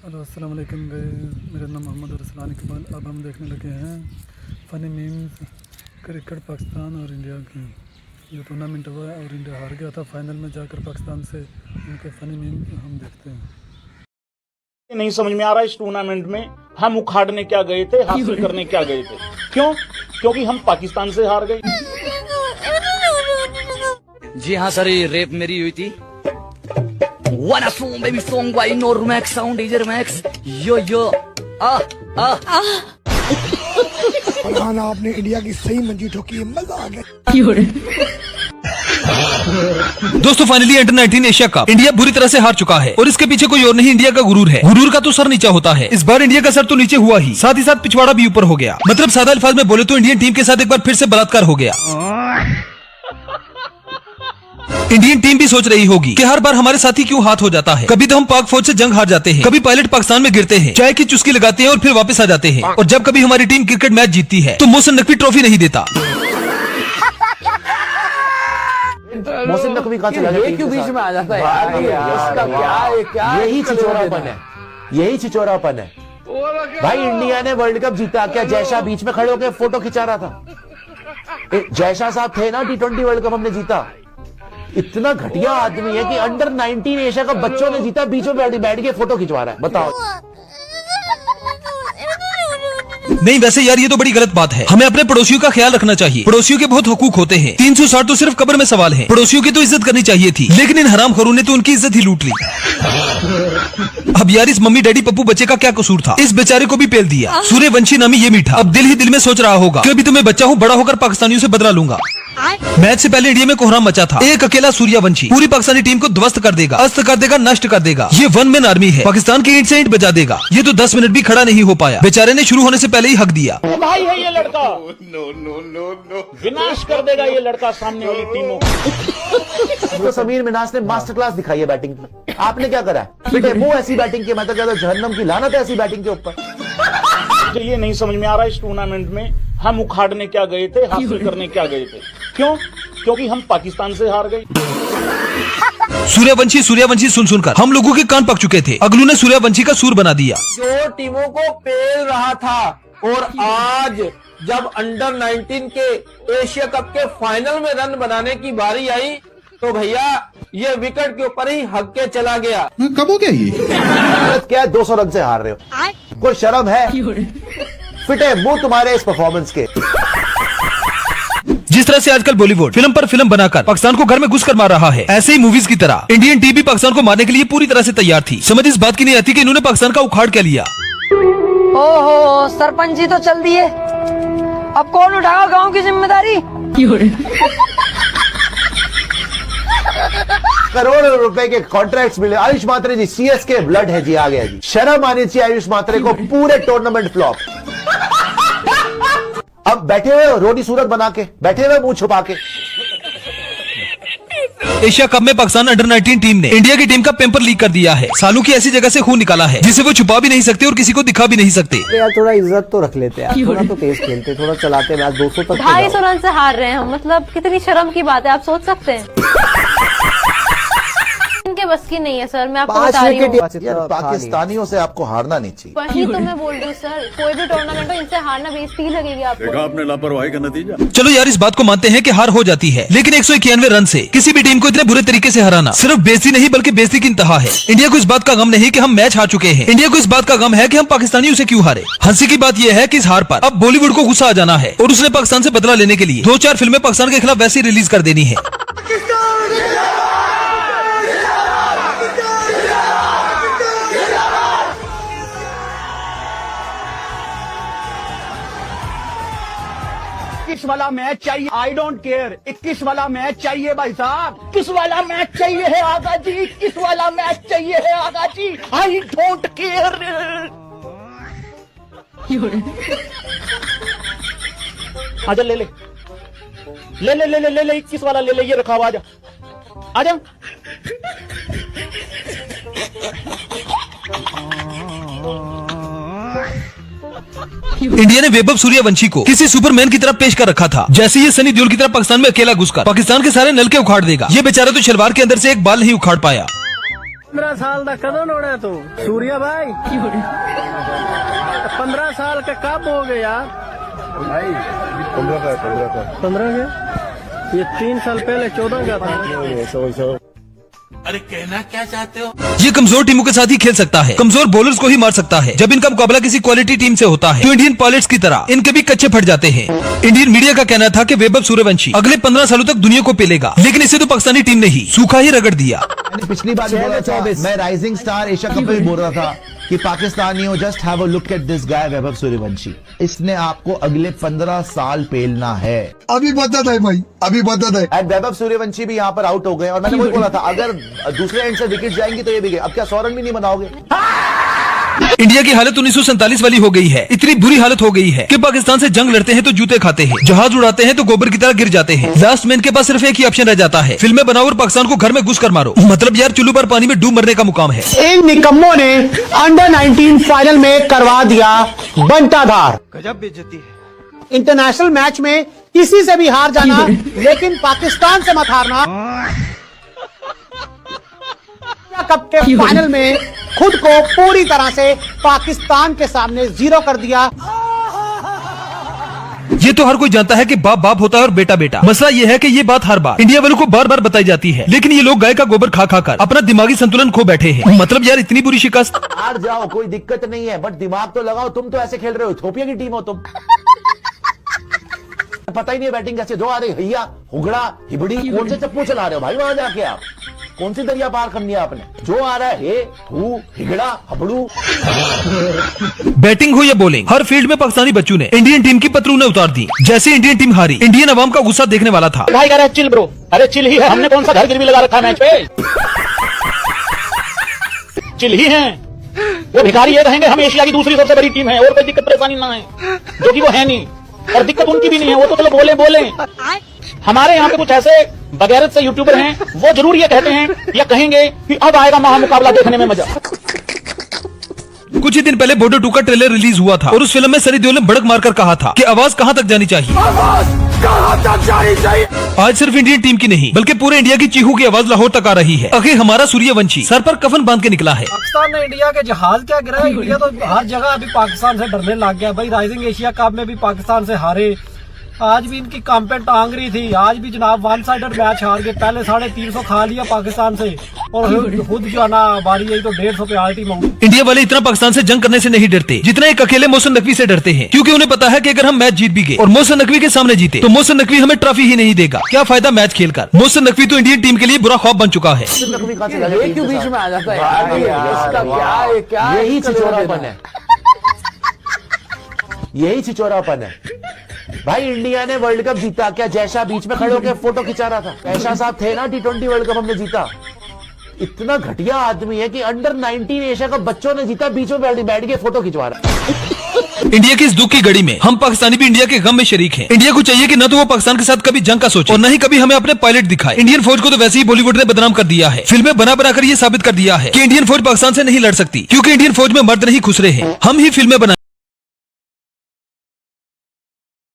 Hello अस्सलाम वालेकुम guys, मेरा नाम मोहम्मद अरसलान इकबाल। अब हम देखने लगे हैं फ़नी मीम्स क्रिकेट पाकिस्तान और इंडिया की। जो टूर्नामेंट हुआ है और इंडिया हार गया था फाइनल में जाकर पाकिस्तान से, उनके फ़नी मीम्स हम देखते हैं। नहीं समझ में आ रहा इस टूर्नामेंट में हम उखाड़ने क्या गए थे, हासिल करने क्या गए थे। क्यों? क्योंकि हम पाकिस्तान से हार गए। जी हाँ सर, ये रेप मेरी हुई थी। Wanna song baby song by Normax sound DJ Max yo yo Farhan, आपने इंडिया की सही मंजी ठोकी है, मजा आ गया। दोस्तों finally under 19 Asia cup India बुरी तरह से हार चुका है और इसके पीछे कोई और नहीं, इंडिया का गुरूर है। गुरूर का तो सर नीचा होता है। इस बार इंडिया का सर तो नीचे हुआ ही, साथ ही साथ पिछवाड़ा भी ऊपर हो गया। मतलब सादा अल्फाज में बोले तो इंडियन टीम के साथ एक बार फिर से बलात्कार हो गया। इंडियन टीम भी सोच रही होगी कि हर बार हमारे साथी क्यों हाथ हो जाता है। कभी तो हम पाक फौज से जंग हार जाते हैं, कभी पायलट पाकिस्तान में गिरते हैं, चाय की चुस्की लगाते हैं और फिर वापस आ जाते हैं। और जब कभी हमारी टीम क्रिकेट मैच जीतती है तो मोहसिन नकवी ट्रॉफी नहीं देता। मोहसिन नकवी कहाँ चला गया? क्यों बीच में आ जाता है? इसका क्या यही छिचोरापन है, यही छिचोरापन है भाई। इंडिया ने वर्ल्ड कप जीता, क्या जयशाह बीच में खड़े होकर फोटो खिंचा रहा था? जयशाह साहब थे ना, T20 वर्ल्ड कप हमने जीता। इतना घटिया आदमी है कि अंडर 19 एशिया कप बच्चों ने जीता, बीच में बैठ के फोटो खिंचवा रहा है। बताओ। नहीं वैसे यार ये तो बड़ी गलत बात है। हमें अपने पड़ोसियों का ख्याल रखना चाहिए। पड़ोसियों के बहुत हुकूक होते हैं। 360 तो सिर्फ कब्र में सवाल है। पड़ोसियों की तो इज्जत करनी चाहिए थी, लेकिन इन हरामखोरों ने तो उनकी इज्जत ही लूट ली। अब यार इस मम्मी डैडी पप्पू बच्चे का क्या कसूर था? इस बेचारे को भी पेल दिया। सूर्यवंशी नामी ये मीठा अब दिल ही दिल में सोच रहा होगा कि अभी तो मैं बच्चा हूँ, बड़ा होकर पाकिस्तानियों से बदला लूंगा। मैच से पहले इंडिया में कोहराम मचा था। एक अकेला सूर्यवंशी पूरी पाकिस्तानी टीम को ध्वस्त कर देगा, अस्त कर देगा, नष्ट कर देगा। ये वन मैन आर्मी है, पाकिस्तान की ईंट से ईंट बजा देगा। ये तो 10 मिनट भी खड़ा नहीं हो पाया। बेचारे ने शुरू होने से पहले ही हक दिया। भाई है ये लड़का, नो विनाश कर देगा ये लड़का सामने वाली टीमों को। तो समीर मिनास ने मास्टर क्लास दिखाई है बैटिंग की। आपने क्या करा? बेटे मुंह ऐसी बैटिंग की, मतलब ज्यादा जहन्नम की लानत है ऐसी बैटिंग के ऊपर। मुझे ये नहीं समझ में आ रहा इस टूर्नामेंट में हम उखाड़ने क्या गए थे, हासिल करने क्या गए थे। क्यों? क्योंकि हम पाकिस्तान से हार गए। सूर्यवंशी सुन सुनकर हम लोगों के कान पक चुके थे। अगलू ने सूर्यवंशी का सूर बना दिया। जो टीमों को पेल रहा था, और आज जब अंडर 19 के एशिया कप के फाइनल में रन बनाने की बारी आई तो भैया ये विकेट के ऊपर ही हक के चला गया। कब हो गया ये? क्या 200 रन से हार रहे हो? कोई शर्म है? फिट है मुंह तुम्हारे इस परफॉर्मेंस के। जिस तरह से आजकल बॉलीवुड फिल्म पर फिल्म बनाकर पाकिस्तान को घर में घुस कर मार रहा है, ऐसे ही मूवीज की तरह इंडियन टीम भी पाकिस्तान को मारने के लिए पूरी तरह से तैयार थी। समझ इस बात की नहीं आती कि इन्होंने पाकिस्तान का उखाड़ क्या लिया। ओहो, सरपंच जी तो चल दिए, अब कौन उठाएगा गांव की जिम्मेदारी? करोड़ों रुपए के कॉन्ट्रैक्ट्स मिले। आयुष मात्रे जी CSK ब्लड है जी, आ गया जी। शर्म आनी चाहिए आयुष मात्रे को, पूरे टूर्नामेंट फ्लॉप। अब बैठे हुए रोटी सूरत बना के बैठे हुए, मुंह छुपा के। एशिया कप में पाकिस्तान अंडर 19 टीम ने इंडिया की टीम का पेपर लीक कर दिया है। सालों की ऐसी जगह से खून निकाला है जिसे वो छुपा भी नहीं सकते और किसी को दिखा भी नहीं सकते। यार थोड़ा इज्जत तो रख लेते हैं, थोड़ा तो तेज खेलते, थोड़ा चलाते मैच 200 तक। 250 रन से हार रहे हैं हम, मतलब कितनी शर्म की बात है, आप सोच सकते हैं। इनके बस की नहीं है सर, मैं आपको बता रही हूँ। यार पाकिस्तानियों से आपको हारना नहीं चाहिए। वही तो मैं बोल रही हूँ सर, कोई भी टूर्नामेंट हो इनसे हारना बेइज्जती ही लगेगी आपको। देखा आपने लापरवाही का नतीजा। चलो यार इस बात को मानते हैं कि हार हो जाती है, लेकिन 191 रन से किसी भी टीम को इतने बुरे तरीके से हराना सिर्फ बेइज्जती नहीं बल्कि बेइज्जती की इंतहा है। इंडिया को इस बात का गम नहीं कि हम मैच हार चुके हैं, इंडिया को इस बात का गम है कि हम पाकिस्तानियों से क्यों हारे। हंसी की बात यह है कि इस हार पर अब बॉलीवुड को गुस्सा आ जाना है और उसने पाकिस्तान से बदला लेने के लिए 2-4 फिल्में पाकिस्तान के खिलाफ वैसी रिलीज कर देनी है। वाला मैच चाहिए, आई डोंट केयर। 21 वाला मैच चाहिए भाई साहब, 21 वाला मैच चाहिए है आगा जी, 21 वाला मैच चाहिए है आगा जी, आई डोंट केयर। आजा ले ले 21 वाला ले ले, ये रखा हुआ, आजा आजा। इंडिया ने वैभव सूर्यवंशी को किसी सुपरमैन की तरह पेश कर रखा था, जैसे ये सनी देओल की तरह पाकिस्तान में अकेला घुसकर पाकिस्तान के सारे नलके उखाड़ देगा। ये बेचारा तो शलवार के अंदर से एक बाल नहीं उखाड़ पाया। 15 साल का कदम होना तू सूर्या भाई 15 साल का कब हो गया यार भाई 15 का ये 3 साल पहले 14 का था। अरे कहना क्या चाहते हो? ये कमजोर टीमों के साथ ही खेल सकता है, कमजोर बॉलर्स को ही मार सकता है। जब इनका मुकाबला किसी क्वालिटी टीम से होता है तो इंडियन पायलट्स की तरह इनके भी कच्चे फट जाते हैं। इंडियन मीडिया का कहना था कि वैभव सूर्यवंशी अगले 15 सालों तक दुनिया को पेलेगा, लेकिन इसे तो पाकिस्तानी टीम ने ही सूखा ही रगड़ दिया। पिछली बार बोला था, मैं राइजिंग स्टार एशिया कप में भी बोल रहा था कि पाकिस्तानियों just have a look at this guy Vaibhav Suryavanshi, इसने आपको अगले 15 साल पेलना है। अभी बदत है भाई, अभी बदत है। एंड वैभव सूर्यवंशी भी यहाँ पर आउट हो गए और मैंने वही बोला था अगर दूसरे एंड से विकेट जाएंगी तो ये भी गए। अब क्या 100 रन भी नहीं बनाओगे? इंडिया की हालत 1947 वाली हो गई है। इतनी बुरी हालत हो गई है कि पाकिस्तान से जंग लड़ते हैं तो जूते खाते हैं, जहाज उड़ाते हैं तो गोबर की तरह गिर जाते हैं। लास्ट में इनके पास सिर्फ एक ही ऑप्शन रह जाता है, फिल्में बनाओ और पाकिस्तान को घर में घुस कर मारो। मतलब यार चुल्लू पर पानी में डूब मरने का मुकाम है। इन निकम्मों ने अंडर 19 फाइनल में करवा दिया बंटाधार। गजब बेइज्जती है। इंटरनेशनल मैच में किसी से भी हार जाना लेकिन पाकिस्तान से मत हारना। कप के फाइनल में खुद को पूरी तरह से पाकिस्तान के सामने जीरो कर दिया। ये तो हर कोई जानता है कि बाप बाप होता है और बेटा बेटा। मसला ये है कि ये बात हर बार इंडिया वालों को बार बार बताई जाती है, लेकिन ये लोग गाय का गोबर खा खा कर अपना दिमागी संतुलन खो बैठे हैं। मतलब यार इतनी बुरी शिकस्त। हार जाओ कोई दिक्कत नहीं है, बट दिमाग तो लगाओ। तुम तो ऐसे खेल रहे हो, इथोपिया की टीम हो तुम। पता ही नहीं है बैटिंग कैसे, जो आ रही हैया हुगड़ा हिबड़ी, कौन से चप्पू चला रहे हो भाई वहां जाके आप? कौन सी दरिया पार करनी है आपने? जो आ रहा है हे हु हिगड़ा हबड़ू। बैटिंग हो या बॉलिंग, हर फील्ड में पाकिस्तानी बच्चों ने इंडियन टीम की पतलूनें उतार दी। जैसे इंडियन टीम हारी, इंडियन अवाम का गुस्सा देखने वाला था। भाई कह रहा है चिल ब्रो, अरे चिल ही है, हमने कौन सा घर गिरवी लगा रखा है मैच पे? चिल ही है, वो भिखारी ये कहेंगे हम एशिया की दूसरी सबसे बड़ी टीम है और कोई दिक्कत परेशानी ना है, जो कि वो है नहीं और दिक्कत उनकी भी नहीं है। वो तो चलो बोले बोले। हमारे यहाँ पे कुछ ऐसे बगैरत से यूट्यूबर हैं, वो जरूर ये कहते हैं या कहेंगे कि अब आएगा महामुकाबला, देखने में मजा। कुछ ही दिन पहले बॉर्डर 2 का ट्रेलर रिलीज हुआ था और उस फिल्म में सनी देओल ने भड़क मारकर कहा था कि आवाज कहां तक जानी चाहिए। आज सिर्फ इंडियन टीम की नहीं बल्कि पूरे इंडिया की चीहू की आवाज लाहौर तक आ रही है। आखिर हमारा सूर्यवंशी सर पर कफन बांध के निकला है। पाकिस्तान ने इंडिया के जहाज क्या गिरा? इंडिया तो हर जगह अभी पाकिस्तान से डरने लग गया भाई। राइजिंग एशिया कप में भी पाकिस्तान से हारे, आज भी इनकी कांपें टांग रही थी। आज भी जनाब 1 साइडेड मैच हार गए। पहले 350 खा लिया पाकिस्तान से और खुद जो है ना बारी आई तो 150 पे आल्टी मांगी। इंडिया वाले इतना पाकिस्तान से जंग करने से नहीं डरते जितना एक अकेले मोहसिन नकवी से डरते हैं, क्योंकि उन्हें पता है कि अगर हम मैच जीत भी गए और मोहसिन नकवी के सामने जीते तो मोहसिन नकवी हमें ट्रॉफी ही नहीं देगा। क्या फायदा मैच खेलकर? मोहसिन नकवी तो इंडियन टीम के लिए बुरा ख्वाब बन चुका है। क्यों बीच में आ जाता है? यही छिचोरापन है, यही छिचोरापन है भाई। इंडिया ने वर्ल्ड कप जीता, क्या जैसा बीच में खड़े होकर फोटो खिंचा रहा था? जैसा साहब थे ना, T20 वर्ल्ड कप हमने जीता। इतना घटिया आदमी है कि अंडर 19 एशिया कप बच्चों ने जीता, बीच में बैठ के फोटो खिंचवा रहा है। इंडिया की इस दुख की घड़ी में हम पाकिस्तानी भी इंडिया के गम में शरीक हैं। इंडिया को चाहिए कि न तो वो पाकिस्तान के साथ कभी जंग का सोचे और न ही कभी हमें अपने पायलट दिखाए। इंडियन फौज को तो वैसे ही बॉलीवुड ने बदनाम कर दिया है, फिल्में बना बनाकर ये साबित कर दिया है कि इंडियन फौज पाकिस्तान से नहीं लड़ सकती, क्योंकि इंडियन फौज में मर्द नहीं खुसरे हैं, हम ही फिल्में बना